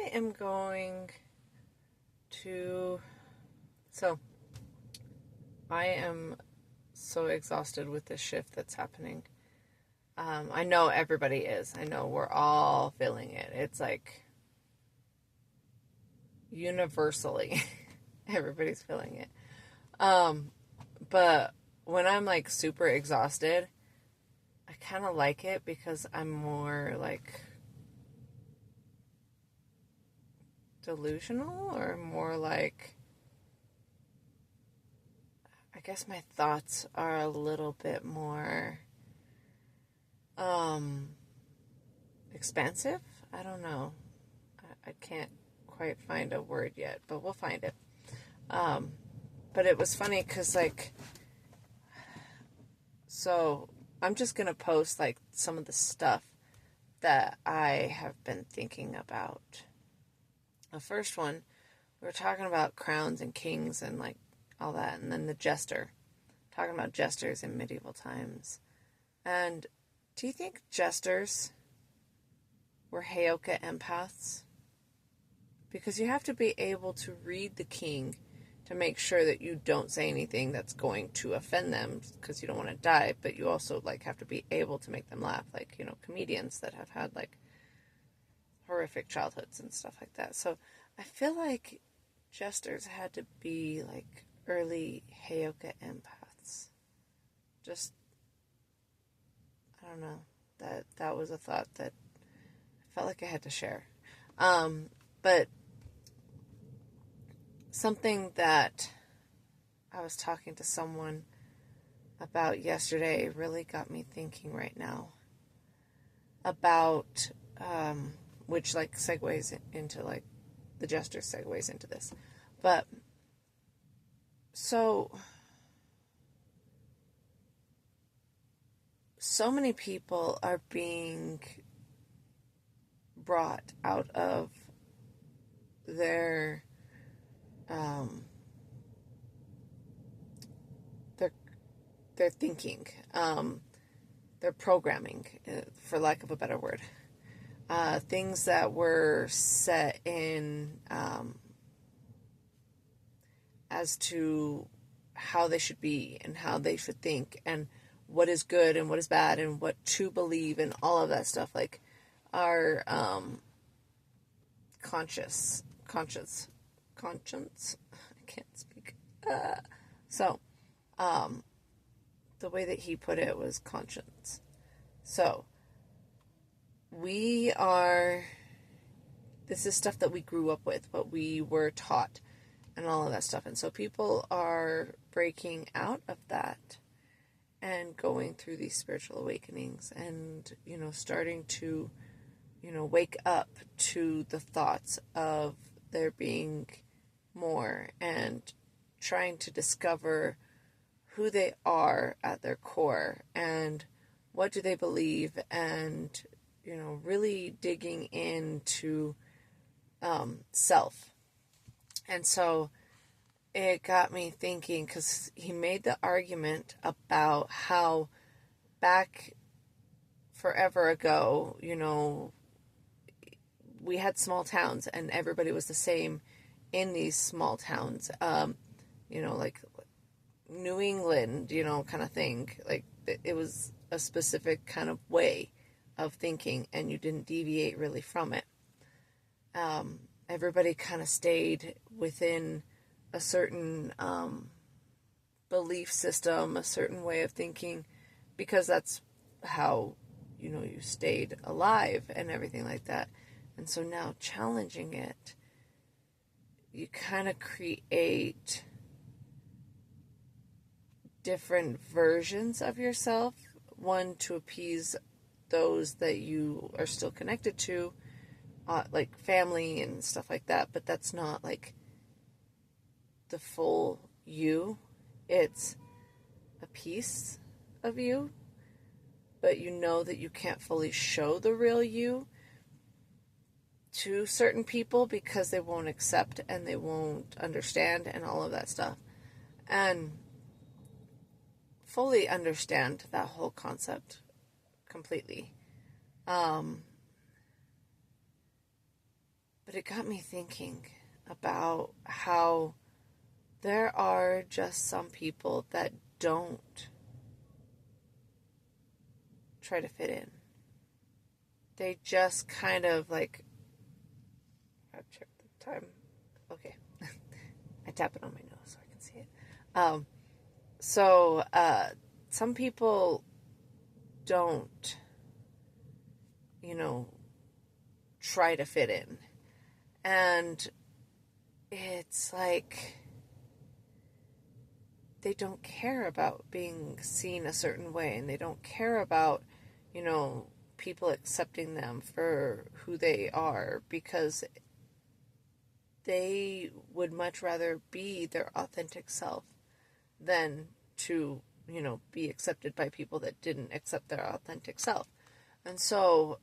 I am going to. So, I am so exhausted with this shift that's happening. I know everybody is. I know we're all feeling it. It's like universally, everybody's feeling it. But when I'm like super exhausted, I kind of like it because I'm more like delusional or more like, I guess my thoughts are a little bit more expansive. I don't know. I can't quite find a word yet, but we'll find it. But it was funny because so I'm just going to post like some of the stuff that I have been thinking about. The first one, we were talking about crowns and kings and like all that, and then the jester, talking about jesters in medieval times. And do you think jesters were Heyoka empaths? Because you have to be able to read the king to make sure that you don't say anything that's going to offend them because you don't want to die, but you also like have to be able to make them laugh, like, you know, comedians that have had like horrific childhoods and stuff like that. So I feel like jesters had to be like early Heyoka empaths. Just, I don't know, that was a thought that I felt like I had to share. But something that I was talking to someone about yesterday really got me thinking right now about, which like segues into like the jester segues into this. But so many people are being brought out of their their thinking, their programming, for lack of a better word. Things that were set in as to how they should be and how they should think and what is good and what is bad and what to believe and all of that stuff, like our conscience. I can't speak. So, the way that he put it was conscience. So, this is stuff that we grew up with, what we were taught, and all of that stuff. And so people are breaking out of that and going through these spiritual awakenings and, you know, starting to, you know, wake up to the thoughts of there being more and trying to discover who they are at their core and what do they believe, and, you know, really digging into self. And so it got me thinking, because he made the argument about how back forever ago, you know, we had small towns and everybody was the same in these small towns. You know, like New England, you know, kind of thing. Like it was a specific kind of way of thinking and you didn't deviate really from it. Everybody kind of stayed within a certain belief system, a certain way of thinking, because that's how, you know, you stayed alive and everything like that. And so now challenging it, you kind of create different versions of yourself, one to appease those that you are still connected to, like family and stuff like that, but that's not like the full you. It's a piece of you, but you know that you can't fully show the real you to certain people because they won't accept and they won't understand and all of that stuff. And fully understand that whole concept completely. But But it got me thinking about how there are just some people that don't try to fit in. They just kind of like, I'll check the time. Okay. I tap it on my nose so I can see it. Some people don't, try to fit in. And it's like they don't care about being seen a certain way, and they don't care about, people accepting them for who they are, because they would much rather be their authentic self than to, be accepted by people that didn't accept their authentic self. And so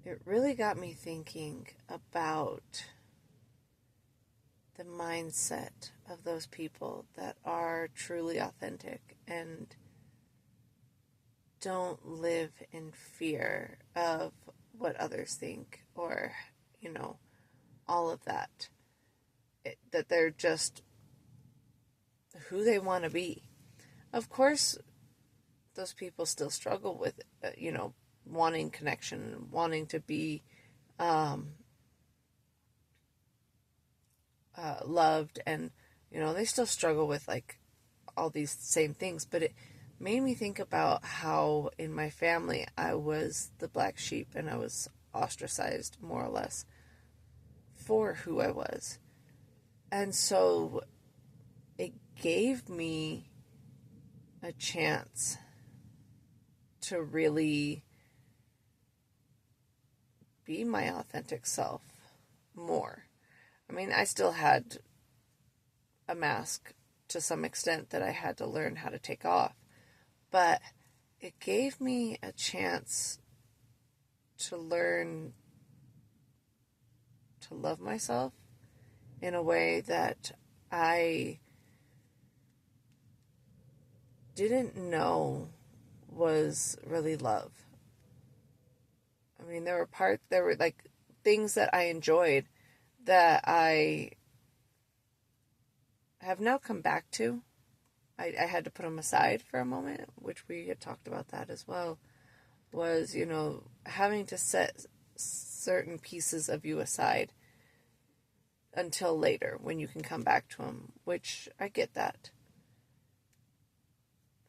it really got me thinking about the mindset of those people that are truly authentic and don't live in fear of what others think, or, all of that. That they're just who they want to be. Of course, those people still struggle with, wanting connection, wanting to be loved, and, they still struggle with, like, all these same things. But it made me think about how in my family I was the black sheep, and I was ostracized, more or less, for who I was. And so it gave me a chance to really be my authentic self more. I mean, I still had a mask to some extent that I had to learn how to take off, but it gave me a chance to learn to love myself in a way that I didn't know was really love. I mean, there were like things that I enjoyed that I have now come back to. I had to put them aside for a moment, which we had talked about that as well, was, having to set certain pieces of you aside until later when you can come back to them, which I get that.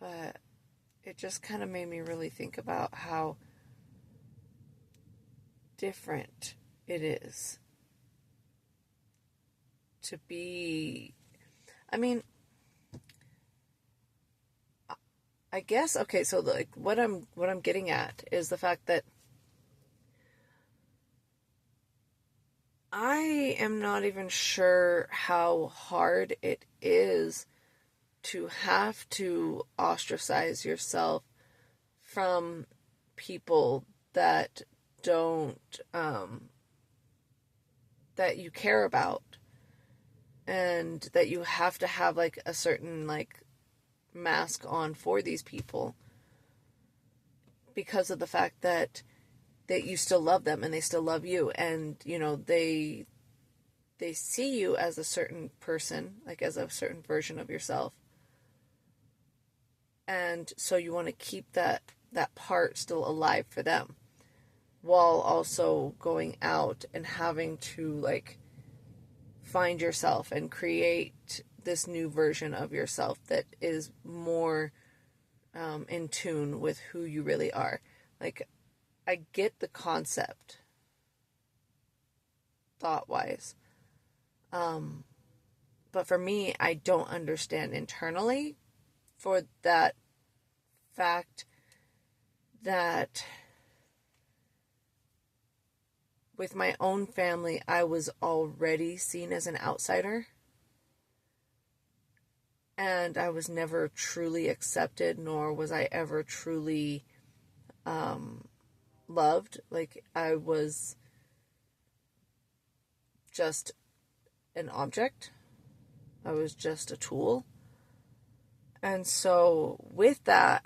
But it just kind of made me really think about how different it is to be, I mean, I guess, okay, so like what I'm getting at is the fact that I am not even sure how hard it is to have to ostracize yourself from people that don't, that you care about, and that you have to have like a certain like mask on for these people because of the fact that you still love them and they still love you, and they see you as a certain person, like as a certain version of yourself, and so you want to keep that part still alive for them, while also going out and having to like find yourself and create this new version of yourself that is more in tune with who you really are. Like, I get the concept thought-wise, but for me, I don't understand internally, for that fact that with my own family, I was already seen as an outsider, and I was never truly accepted, nor was I ever truly loved. Like, I was just an object. I was just a tool. And so with that,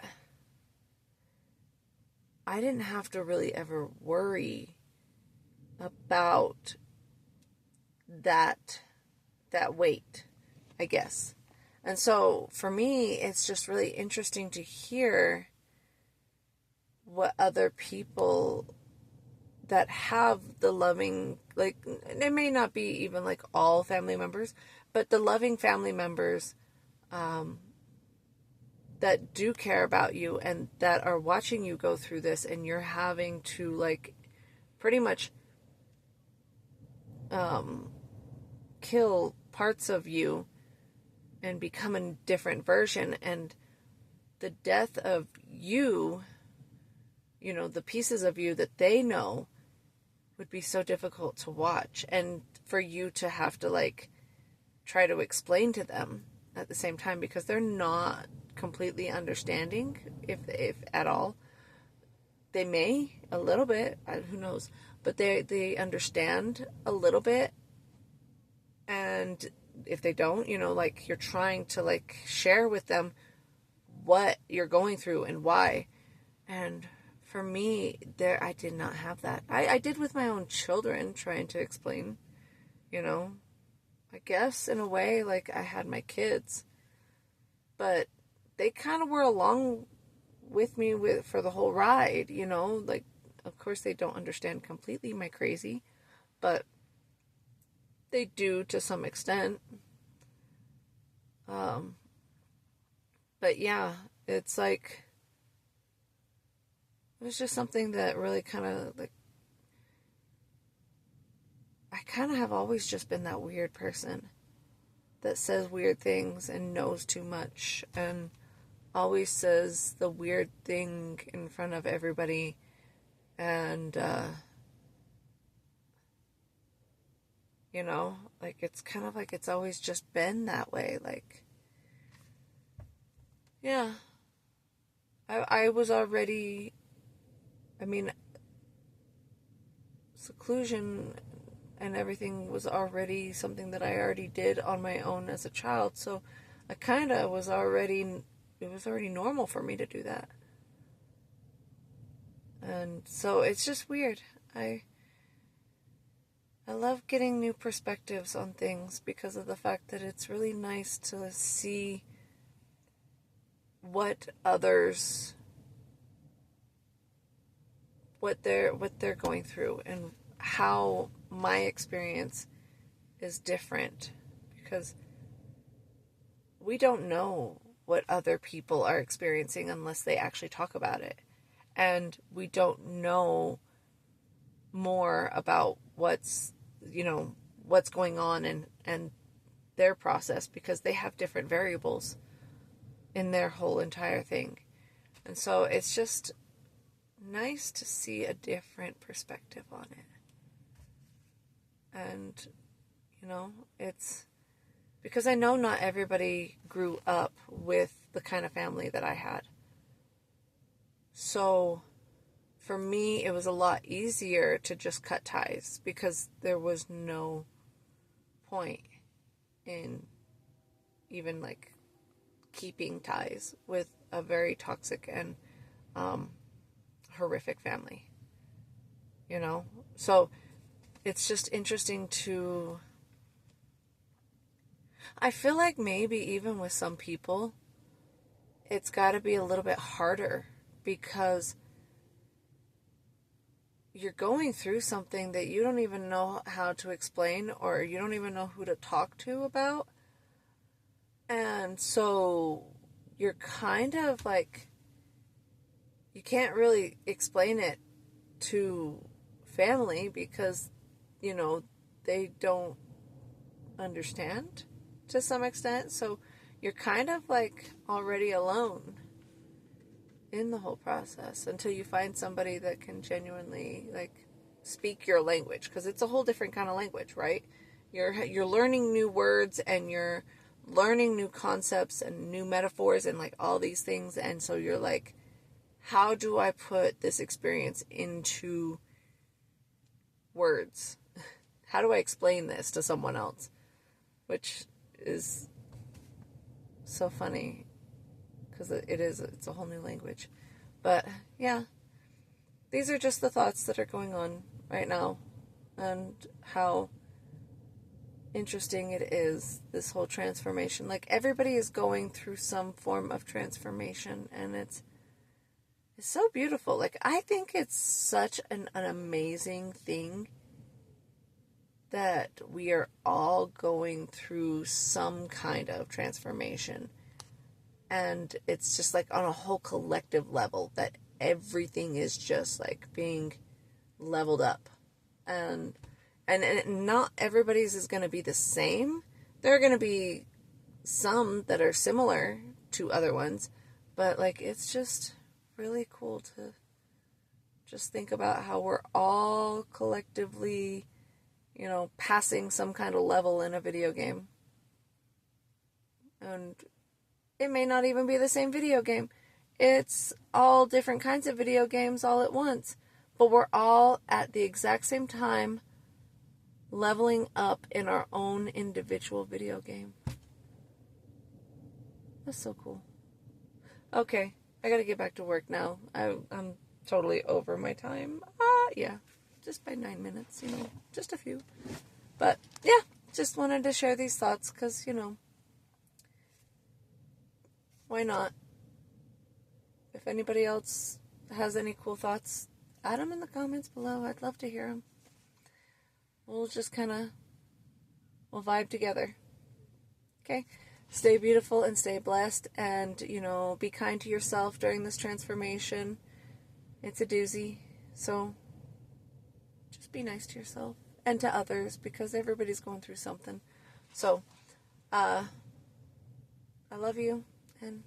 I didn't have to really ever worry about that weight, I guess. And so for me, it's just really interesting to hear what other people that have the loving, like, it may not be even like all family members, but the loving family members that do care about you and that are watching you go through this, and you're having to like pretty much kill parts of you and become a different version, and the death of you, you know, the pieces of you that they know would be so difficult to watch, and for you to have to like try to explain to them at the same time, because they're not completely understanding, if at all. They may a little bit, who knows, but they understand a little bit, and if they don't, you know, like, you're trying to like share with them what you're going through and why. And for me, I did not have that. I did with my own children, trying to explain, you know, I guess in a way, like, I had my kids, but they kind of were along with me for the whole ride, you know, like, of course they don't understand completely my crazy, but they do to some extent. But yeah, it's like, it was just something that really kind of like, I kind of have always just been that weird person that says weird things and knows too much and always says the weird thing in front of everybody. And, you know, like, it's kind of like it's always just been that way. Like, yeah, I was already, I mean, seclusion and everything was already something that I already did on my own as a child. So I kind of was already, it was already normal for me to do that. And so it's just weird. I love getting new perspectives on things because of the fact that it's really nice to see what others, what they're going through, and how my experience is different, because we don't know what other people are experiencing unless they actually talk about it. And we don't know more about what's going on and their process, because they have different variables in their whole entire thing. And so it's just nice to see a different perspective on it. And, you know, it's because I know not everybody grew up with the kind of family that I had. So for me, it was a lot easier to just cut ties, because there was no point in even like keeping ties with a very toxic and horrific family, you know? So it's just interesting to, I feel like maybe even with some people, it's got to be a little bit harder, because you're going through something that you don't even know how to explain, or you don't even know who to talk to about. And so you're kind of like, you can't really explain it to family because, you know, they don't understand to some extent. So you're kind of like already alone in the whole process until you find somebody that can genuinely like speak your language, because it's a whole different kind of language, right? You're learning new words, and you're learning new concepts and new metaphors and like all these things. And so you're like, how do I put this experience into words? How do I explain this to someone else? Which is so funny, because it's a whole new language. But yeah, these are just the thoughts that are going on right now. and how interesting it is, this whole transformation. Like, everybody is going through some form of transformation, and it's so beautiful. Like, I think it's such an amazing thing that we are all going through some kind of transformation. And it's just like on a whole collective level that everything is just like being leveled up. And not everybody's is going to be the same. There are going to be some that are similar to other ones, but like, it's just really cool to just think about how we're all collectively, passing some kind of level in a video game. And it may not even be the same video game. It's all different kinds of video games all at once. But we're all at the exact same time leveling up in our own individual video game. That's so cool. Okay, I gotta get back to work now. I'm totally over my time. Yeah, just by 9 minutes, just a few. But yeah, just wanted to share these thoughts because, why not? If anybody else has any cool thoughts, add them in the comments below. I'd love to hear them. We'll just we'll vibe together. Okay? Stay beautiful and stay blessed, and, be kind to yourself during this transformation. It's a doozy, so just be nice to yourself and to others, because everybody's going through something. So, I love you, and